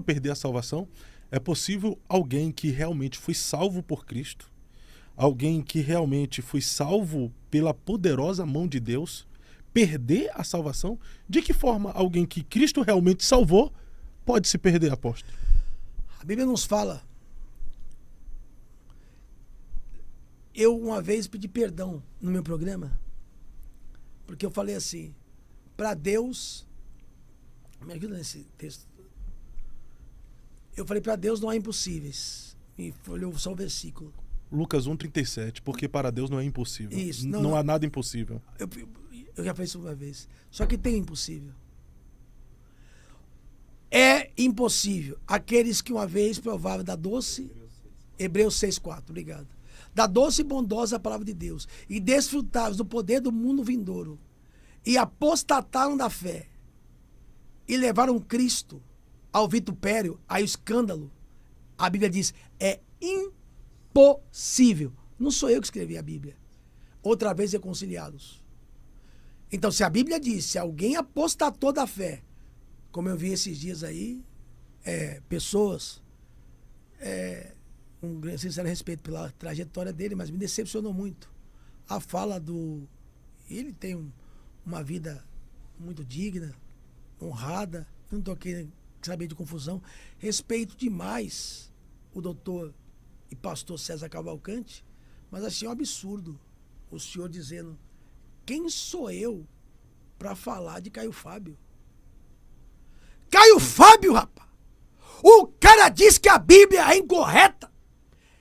perder a salvação? É possível alguém que realmente foi salvo por Cristo, alguém que realmente foi salvo pela poderosa mão de Deus, perder a salvação? De que forma alguém que Cristo realmente salvou pode se perder, apóstolo? A Bíblia nos fala. Eu uma vez pedi perdão no meu programa, porque eu falei assim, para Deus, me ajuda nesse texto. Eu falei, para Deus não há impossíveis. E olhou só o versículo. Lucas 1,37, porque para Deus não é impossível. Isso, não há nada impossível. Eu já falei isso uma vez. Só que tem impossível. É impossível. Aqueles que uma vez provavam da doce... Hebreus 6,4, obrigado. Da doce e bondosa palavra de Deus. E desfrutaram do poder do mundo vindouro. E apostataram da fé. E levaram Cristo ao vitupério, ao escândalo. A Bíblia diz, é impossível. Não sou eu que escrevi a Bíblia. Outra vez reconciliados. Então, se a Bíblia diz, se alguém apostatou da fé, como eu vi esses dias aí, pessoas, com sincero respeito pela trajetória dele, mas me decepcionou muito. A fala do... Ele tem uma vida muito digna, honrada, não estou aqui saber de confusão. Respeito demais o doutor e pastor César Cavalcante, mas achei um absurdo o senhor dizendo, quem sou eu para falar de Caio Fábio? Caio Fábio, rapaz! O cara diz que a Bíblia é incorreta,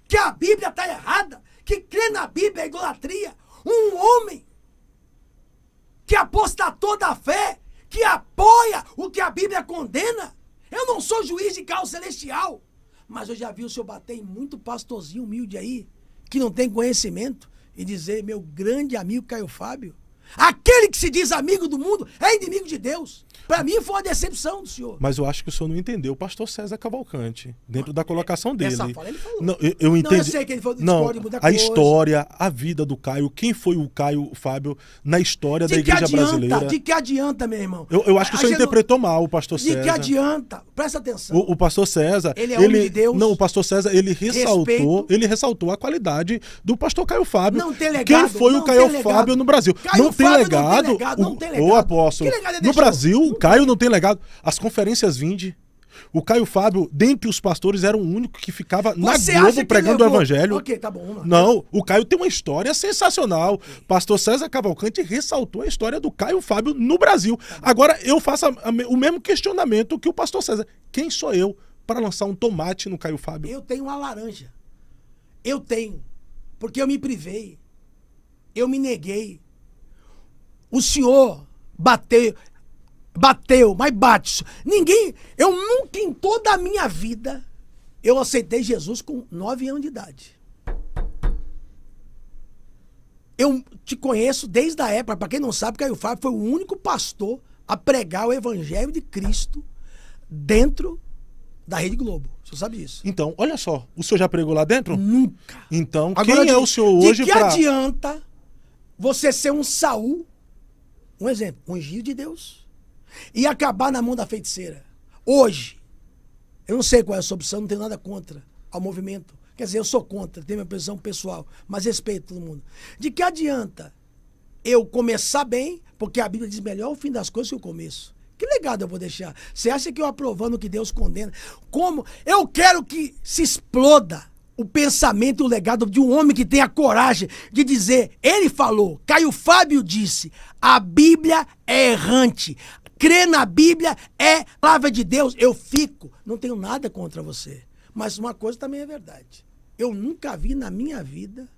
que a Bíblia está errada, que crer na Bíblia é idolatria. Um homem que apostatou da fé, que apoia o que a Bíblia condena. Eu não sou juiz de causa celestial, mas eu já vi o senhor bater em muito pastorzinho humilde aí, que não tem conhecimento, e dizer, meu grande amigo Caio Fábio, aquele que se diz amigo do mundo é inimigo de Deus. Para mim foi uma decepção do senhor. Mas eu acho que o senhor não entendeu o pastor César Cavalcante, dentro da colocação dele. Essa fala ele falou. Não, eu entendi. Não, eu sei que ele falou de não, muita a coisa. história, a vida do Caio, quem foi o Caio Fábio na história da igreja brasileira. De que adianta, meu irmão? Eu acho que o senhor interpretou mal o pastor César. De que adianta? Presta atenção. O pastor César... Ele é homem de Deus. Não, o pastor César, ele ressaltou a qualidade do pastor Caio Fábio. Não tem legado. Quem foi o Caio Fábio no Brasil? Não tem legado. Não tem legado. Ô, apóstolo, no Brasil, o Caio não tem legado. As conferências Vinde, o Caio Fábio, dentre os pastores, era o único que ficava na Globo pregando o evangelho. Ok, tá bom. Não, o Caio tem uma história sensacional. Pastor César Cavalcante ressaltou a história do Caio Fábio no Brasil. Agora, eu faço o mesmo questionamento que o pastor César. Quem sou eu para lançar um tomate no Caio Fábio? Eu tenho uma laranja. Eu tenho. Porque eu me privei. Eu me neguei. O senhor bateu, mas bate. Eu nunca em toda a minha vida, eu aceitei Jesus com 9 anos de idade. Eu te conheço desde a época, para quem não sabe, Caio Fábio foi o único pastor a pregar o evangelho de Cristo dentro da Rede Globo. O senhor sabe isso? Então, olha só, o senhor já pregou lá dentro? Nunca. Então, agora, quem é o senhor hoje para... De que adianta você ser um Saul, um exemplo, ungido de Deus, e acabar na mão da feiticeira? Hoje, eu não sei qual é a sua opção, não tenho nada contra ao movimento. Quer dizer, eu sou contra, tenho minha posição pessoal, mas respeito todo mundo. De que adianta eu começar bem, porque a Bíblia diz melhor o fim das coisas que o começo. Que legado eu vou deixar? Você acha que eu aprovando o que Deus condena? Como? Eu quero que se exploda o pensamento e o legado de um homem que tem a coragem de dizer, ele falou, Caio Fábio disse, a Bíblia é errante, crer na Bíblia é palavra de Deus. Eu não tenho nada contra você, mas uma coisa também é verdade, eu nunca vi na minha vida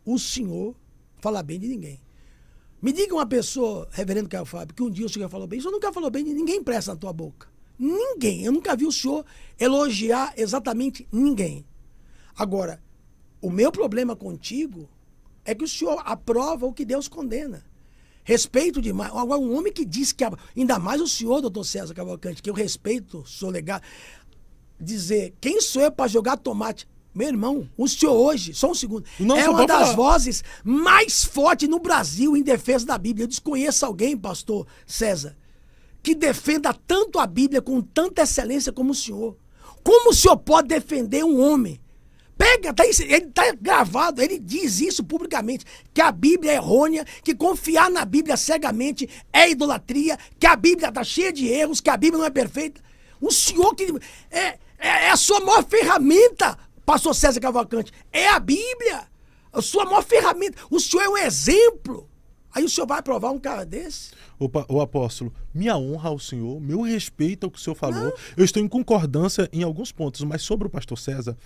o senhor falar bem de ninguém. Me diga uma pessoa, reverendo Caio Fábio, que um dia o senhor falou bem, o senhor nunca falou bem de ninguém, presta na tua boca, ninguém, eu nunca vi o senhor elogiar exatamente ninguém. Agora, o meu problema contigo é que o senhor aprova o que Deus condena. Respeito demais. Agora, um homem que diz que... Ainda mais o senhor, doutor César Cavalcante, que eu respeito, sou legal. Dizer, quem sou eu para jogar tomate? Meu irmão, o senhor hoje, só um segundo, é uma das vozes mais fortes no Brasil em defesa da Bíblia. Eu desconheço alguém, pastor César, que defenda tanto a Bíblia com tanta excelência como o senhor. Como o senhor pode defender um homem? Pega, ele está gravado, ele diz isso publicamente, que a Bíblia é errônea, que confiar na Bíblia cegamente é idolatria, que a Bíblia está cheia de erros, que a Bíblia não é perfeita. O senhor que é a sua maior ferramenta, pastor César Cavalcante, é a Bíblia. A sua maior ferramenta. O senhor é um exemplo. Aí o senhor vai aprovar um cara desse? O apóstolo, minha honra ao senhor, meu respeito ao que o senhor falou. Não. Eu estou em concordância em alguns pontos, mas sobre o pastor César,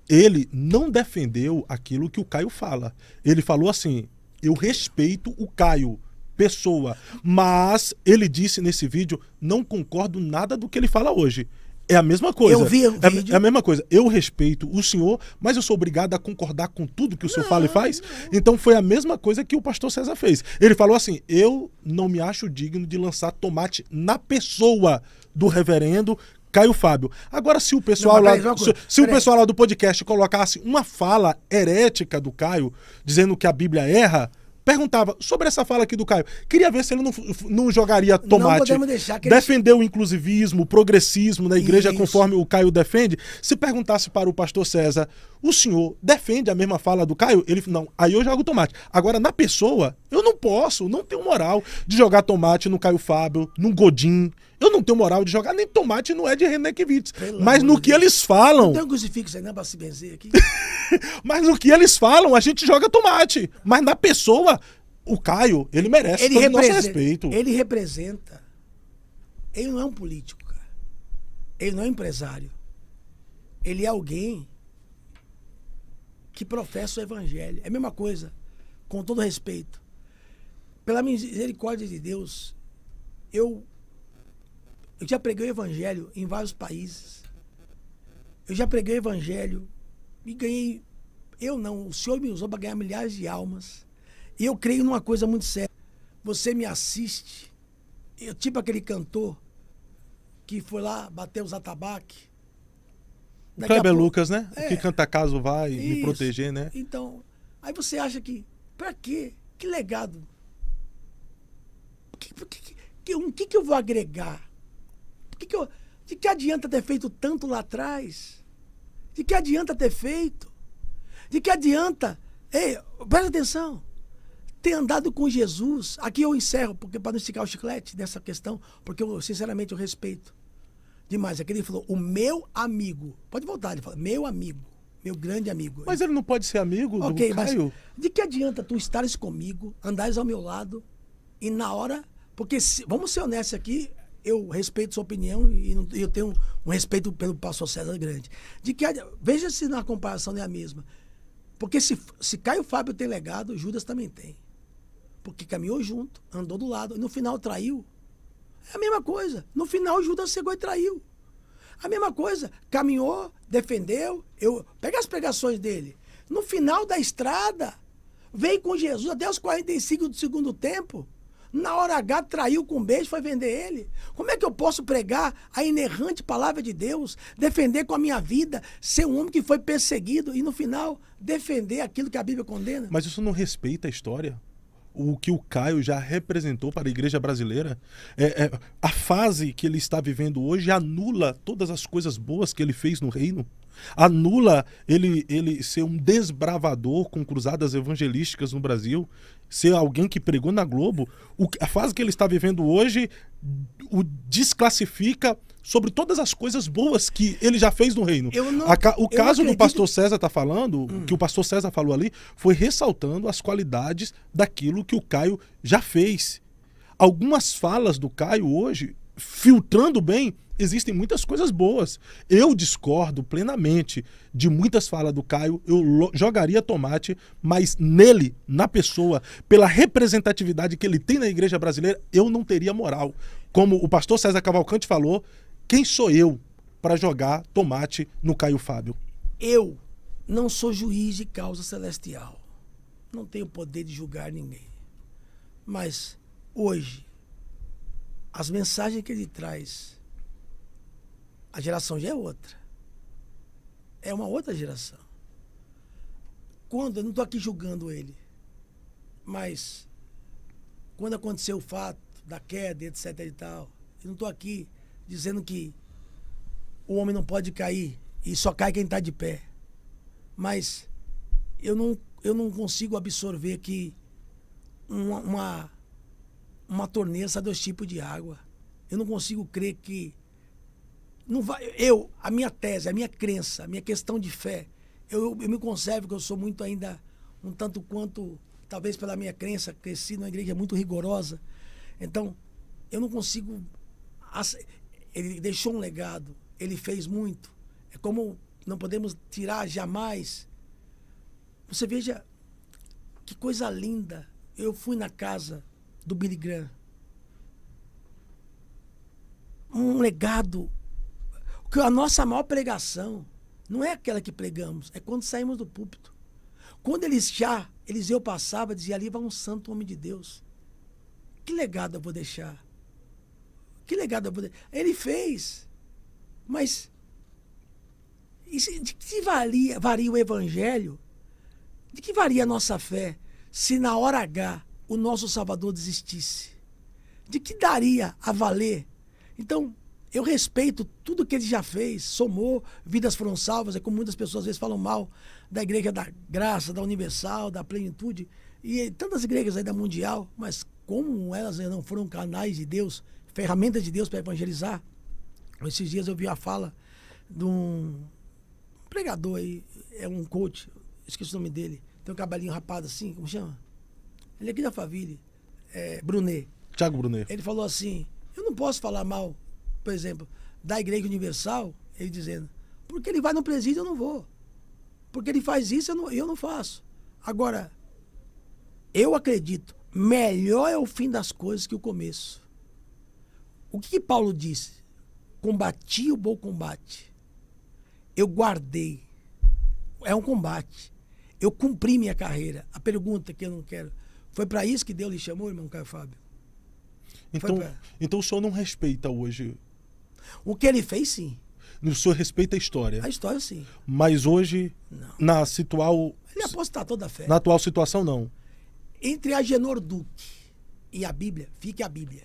ele não defendeu aquilo que o Caio fala. Ele falou assim, eu respeito o Caio, pessoa, mas ele disse nesse vídeo, não concordo nada do que ele fala hoje. É a mesma coisa. Eu vi o vídeo. É a mesma coisa. Eu respeito o senhor, mas eu sou obrigado a concordar com tudo que o senhor fala e faz. Então foi a mesma coisa que o pastor César fez. Ele falou assim, eu não me acho digno de lançar tomate na pessoa do reverendo Caio Fábio. Agora, se o pessoal o pessoal lá do podcast colocasse uma fala herética do Caio, dizendo que a Bíblia erra, perguntava sobre essa fala aqui do Caio. Queria ver se ele não jogaria tomate. Não podemos deixar que defendeu o inclusivismo, o progressismo na igreja conforme o Caio defende. Se perguntasse para o pastor César, o senhor defende a mesma fala do Caio? Ele não, aí eu jogo tomate. Agora, na pessoa, eu não posso, não tenho moral de jogar tomate no Caio Fábio, no Godin. Eu não tenho moral de jogar nem tomate no Ed Renekiewicz. Mas no que eles falam... Não tem um crucifixo aí, não, pra se benzer aqui? Mas no que eles falam, a gente joga tomate. Mas na pessoa, o Caio, ele merece todo o nosso respeito. Ele representa... Ele não é um político, cara. Ele não é um empresário. Ele é alguém que professa o evangelho. É a mesma coisa, com todo respeito. Pela misericórdia de Deus, eu já preguei o evangelho em vários países. Eu já preguei o evangelho e ganhei... o Senhor me usou para ganhar milhares de almas. E eu creio numa coisa muito séria. Você me assiste, tipo aquele cantor que foi lá, bateu os atabaques. O Kleber Lucas, né? O que canta caso vai me proteger, né? Então, aí você acha que... Pra quê? Que legado? O que eu vou agregar? De que adianta ter feito tanto lá atrás? De que adianta ter feito? De que adianta... Ei, presta atenção. Ter andado com Jesus... Aqui eu encerro, porque para não esticar o chiclete dessa questão, porque eu, sinceramente, eu respeito demais. Aqui ele falou, o meu amigo. Pode voltar, ele falou, meu amigo. Meu grande amigo. Mas ele não pode ser amigo do Caio? Mas de que adianta tu estares comigo, andares ao meu lado, e na hora... Porque, vamos ser honestos aqui... Eu respeito sua opinião e eu tenho um respeito pelo pastor César grande. Veja se na comparação não é a mesma. Porque se Caio Fábio tem legado, Judas também tem. Porque caminhou junto, andou do lado, e no final traiu. É a mesma coisa. No final Judas chegou e traiu. A mesma coisa. Caminhou, defendeu. Pega as pregações dele. No final da estrada, veio com Jesus até os 45 do segundo tempo. Na hora H, traiu com um beijo, foi vender ele. Como é que eu posso pregar a inerrante palavra de Deus, defender com a minha vida, ser um homem que foi perseguido e, no final, defender aquilo que a Bíblia condena? Mas isso não respeita a história? O que o Caio já representou para a igreja brasileira? A fase que ele está vivendo hoje anula todas as coisas boas que ele fez no reino? Anula ele ser um desbravador com cruzadas evangelísticas no Brasil, ser alguém que pregou na Globo? A fase que ele está vivendo hoje o desclassifica sobre todas as coisas boas que ele já fez no reino. O caso do pastor César está falando, que o pastor César falou ali, foi ressaltando as qualidades daquilo que o Caio já fez. Algumas falas do Caio hoje, filtrando bem, existem muitas coisas boas. Eu discordo plenamente de muitas falas do Caio, eu jogaria tomate, mas nele, na pessoa, pela representatividade que ele tem na igreja brasileira, eu não teria moral. Como o pastor César Cavalcante falou, quem sou eu para jogar tomate no Caio Fábio? Eu não sou juiz de causa celestial. Não tenho poder de julgar ninguém. Mas, hoje, as mensagens que ele traz, a geração já é outra. É uma outra geração. Eu não estou aqui julgando ele, mas quando aconteceu o fato da queda, etc e tal, Eu não estou aqui dizendo que o homem não pode cair e só cai quem está de pé. Mas eu não consigo absorver que uma torneira sai 2 tipos de água. Eu não consigo crer que não vai, a minha tese, a minha crença, a minha questão de fé, eu me conservo que eu sou muito ainda um tanto quanto, talvez pela minha crença, cresci numa igreja muito rigorosa. Então, eu não consigo. Ele deixou um legado, ele fez muito. É como não podemos tirar jamais. Você veja que coisa linda. Eu fui na casa do Billy Graham. Um legado. Porque a nossa maior pregação não é aquela que pregamos, é quando saímos do púlpito. Quando Eliseu passava, dizia: ali vai um santo homem de Deus. Que legado eu vou deixar? Que legado eu vou deixar? Ele fez. Mas de que varia o evangelho? De que varia a nossa fé se na hora H o nosso Salvador desistisse? De que daria a valer? Então, eu respeito tudo que ele já fez, somou, vidas foram salvas. É como muitas pessoas às vezes falam mal da Igreja da Graça, da Universal, da Plenitude, e tantas igrejas aí da Mundial, mas como elas não foram canais de Deus, ferramentas de Deus para evangelizar? Esses dias eu vi a fala de um pregador aí, é um coach, esqueci o nome dele, tem um cabelinho rapado assim, como chama? Ele é aqui da Faville, Brunet. Thiago Brunet. Ele falou assim: eu não posso falar mal, por exemplo, da Igreja Universal, ele dizendo, porque ele vai no presídio, eu não vou. Porque ele faz isso, eu não faço. Agora, eu acredito, melhor é o fim das coisas que o começo. O que Paulo disse? Combati o bom combate. Eu guardei. É um combate. Eu cumpri minha carreira. A pergunta que eu não quero. Foi para isso que Deus lhe chamou, irmão Caio Fábio? Então o senhor não respeita hoje? O que ele fez, sim. O senhor respeita a história? A história, sim. Mas hoje, não. Ele apostar toda a fé. Na atual situação, não. Entre Agenor Duque e a Bíblia, fique a Bíblia.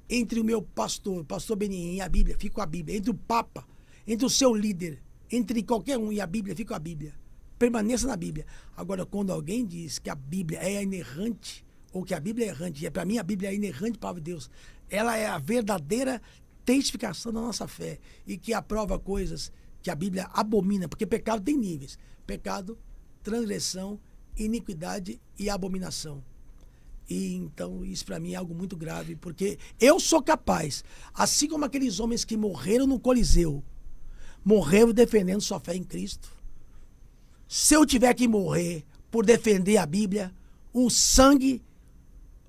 Entre o meu pastor Benigni e a Bíblia, fica a Bíblia. Entre o Papa, entre o seu líder, entre qualquer um e a Bíblia, fica a Bíblia. Permaneça na Bíblia. Agora, quando alguém diz que a Bíblia é inerrante, ou que a Bíblia é errante, para mim a Bíblia é inerrante, palavra de Deus, ela é a verdadeira testificação da nossa fé e que aprova coisas que a Bíblia abomina, porque pecado tem níveis: pecado, transgressão, iniquidade e abominação. E então isso para mim é algo muito grave, porque eu sou capaz, assim como aqueles homens que morreram no Coliseu, morreram defendendo sua fé em Cristo. Se eu tiver que morrer por defender a Bíblia, o sangue,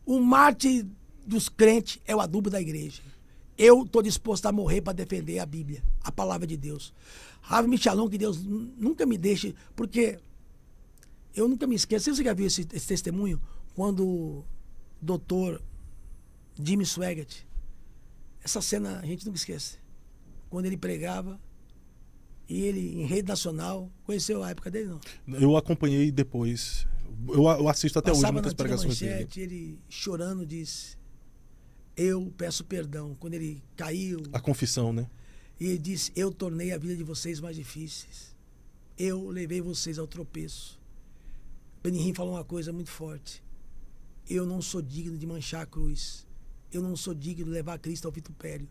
o mártir dos crentes é o adubo da igreja. Eu estou disposto a morrer para defender a Bíblia, a palavra de Deus. Rav Michalon, que Deus nunca me deixe, porque eu nunca me esqueço. Você já viu esse testemunho? Quando o doutor Jimmy Swaggart, essa cena a gente nunca esquece. Quando ele pregava, e ele, em rede nacional, conheceu a época dele, não? Eu acompanhei depois. Eu assisto até hoje muitas pregações dele. Ele chorando disse: eu peço perdão. Quando ele caiu... A confissão, né? E ele disse: eu tornei a vida de vocês mais difíceis. Eu levei vocês ao tropeço. Benihim falou uma coisa muito forte: eu não sou digno de manchar a cruz. Eu não sou digno de levar Cristo ao vitupério.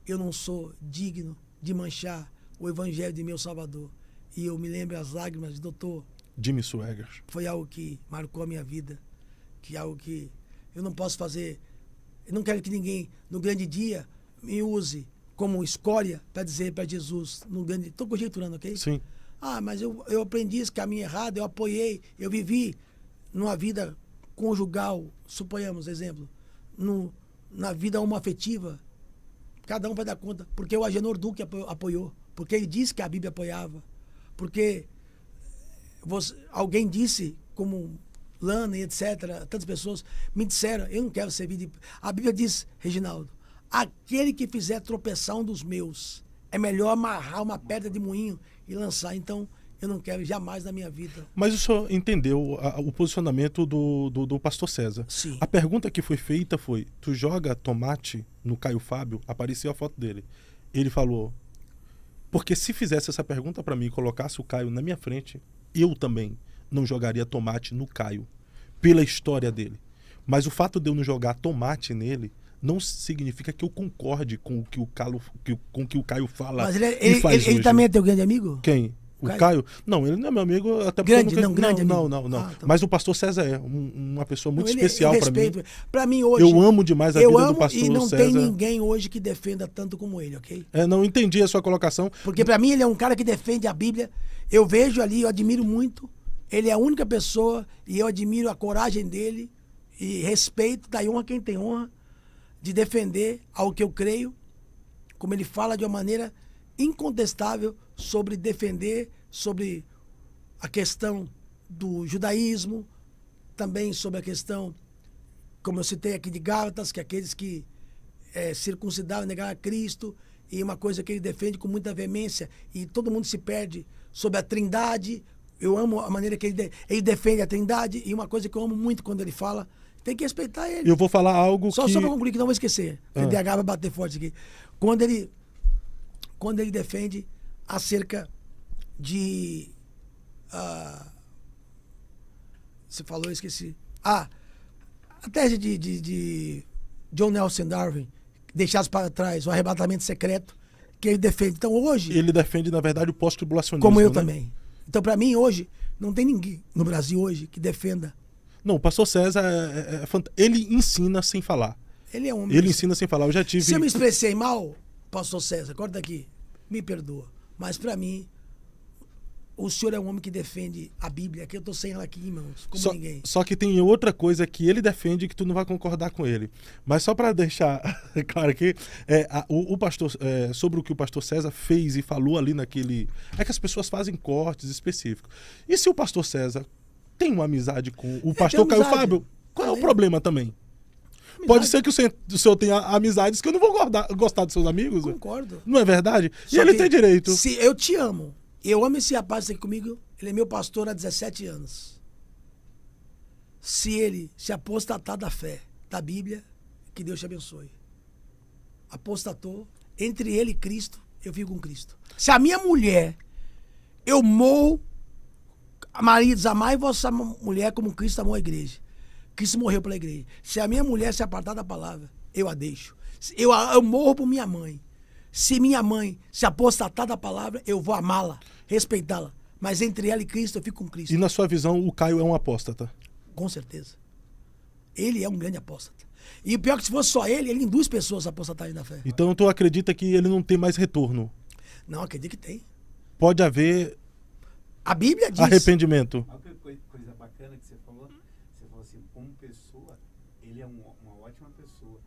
Eu não sou digno de manchar o evangelho de meu Salvador. E eu me lembro as lágrimas do doutor Jimmy Swaggart. Foi algo que marcou a minha vida, que é algo que eu não posso fazer. Eu não quero que ninguém, no grande dia, me use como escória para dizer para Jesus, no grande... Estou conjecturando, ok? Sim. Ah, mas eu aprendi esse caminho errado, eu apoiei, eu vivi numa vida conjugal, suponhamos, exemplo, na vida homoafetiva. Cada um vai dar conta, porque o Agenor Duque apoiou, porque ele disse que a Bíblia apoiava, porque alguém disse, como Lana e etc., tantas pessoas me disseram: eu não quero servir de... A Bíblia diz, Reginaldo, aquele que fizer tropeçar um dos meus, é melhor amarrar uma pedra de moinho e lançar. Então, eu não quero jamais na minha vida. Mas o senhor entendeu o posicionamento do pastor César. Sim. A pergunta que foi feita foi, tu joga tomate no Caio Fábio? Apareceu a foto dele. Ele falou, porque se fizesse essa pergunta para mim e colocasse o Caio na minha frente, eu também não jogaria tomate no Caio, pela história dele. Mas o fato de eu não jogar tomate nele não significa que eu concorde com o que o Caio fala. Mas e faz ele hoje. também é teu grande amigo? Quem? O Caio? Não, ele não é meu amigo, até porque Grande, eu nunca... grande amigo. Não. Ah, tá. Mas o pastor César é uma pessoa muito Não, especial para mim. Para mim hoje. Eu amo demais a vida do pastor e não César. tem ninguém hoje que defenda tanto como ele, ok? Não entendi a sua colocação. Porque para mim ele é um cara que defende a Bíblia. Eu vejo ali, eu admiro muito. Ele é a única pessoa e eu admiro a coragem dele e respeito, da honra quem tem honra, de defender ao que eu creio, como ele fala de uma maneira incontestável sobre defender, sobre a questão do judaísmo, também sobre a questão, como eu citei aqui de Gálatas, que aqueles que circuncidaram, negaram a Cristo, e uma coisa que ele defende com muita veemência, e todo mundo se perde sobre a Trindade. Eu amo a maneira que ele defende a Trindade, e uma coisa que eu amo muito quando ele fala, tem que respeitar ele. Eu vou falar algo Só que... para concluir, que não vou esquecer. O TDAH vai bater forte aqui. Quando ele defende acerca de... você falou, eu esqueci. A tese de John Nelson Darwin, deixados para trás, o arrebatamento secreto, que ele defende. Então hoje... Ele defende, na verdade, o pós-tribulacionismo. Como eu né? também. Então, para mim, hoje, não tem ninguém no Brasil hoje que defenda. Não, o pastor César ele ensina sem falar. Ele é um homem. Ele ensina sem falar. Eu já tive... Se eu me expressei mal, pastor César, corta aqui, me perdoa. Mas para mim, o senhor é um homem que defende a Bíblia, que eu tô sem ela aqui em mãos, como ninguém. Só que tem outra coisa que ele defende que tu não vai concordar com ele. Mas só para deixar claro aqui, o pastor, sobre o que o pastor César fez e falou ali naquele... É que as pessoas fazem cortes específicos. E se o pastor César tem uma amizade com o pastor Caio Fábio, qual é o problema também? Amizade. Pode ser que o senhor tenha amizades que eu não vou gostar dos seus amigos. Concordo. Não é verdade? Só e ele tem direito. Se eu te amo, eu amo esse rapaz aqui comigo, ele é meu pastor há 17 anos. Se ele se apostatar da fé, da Bíblia, que Deus te abençoe. Apostatou, entre ele e Cristo, eu fico com Cristo. Se a minha mulher, eu morro, maridos, amai vossa mulher como Cristo amou a igreja. Cristo morreu pela igreja. Se a minha mulher se apartar da palavra, eu a deixo. Eu morro por minha mãe. Se minha mãe se apostatar da palavra, eu vou amá-la, respeitá-la. Mas entre ela e Cristo, eu fico com Cristo. E na sua visão, o Caio é um apóstata? Com certeza. Ele é um grande apóstata. E o pior é que se fosse só ele induz pessoas a apostatarem da fé. Então tu acredita que ele não tem mais retorno? Não, acredito que tem. Pode haver... A Bíblia diz... arrependimento. Olha que coisa bacana que você falou. Você falou assim, como pessoa, ele é uma ótima pessoa.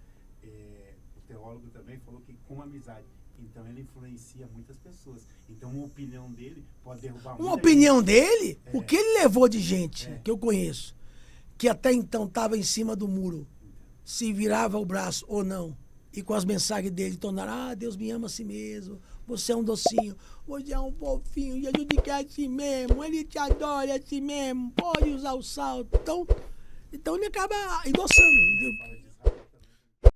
O teólogo também falou que com amizade. Então ele influencia muitas pessoas. Então uma opinião dele pode derrubar uma opinião gente. Dele? O que ele levou de gente que eu conheço, que até então estava em cima do muro, se virava o braço ou não, e com as mensagens dele tornaram, Deus me ama a si mesmo, você é um docinho, você é um fofinho, Jesus te quer assim mesmo, ele te adora assim mesmo, pode usar o salto. Então ele acaba endossando.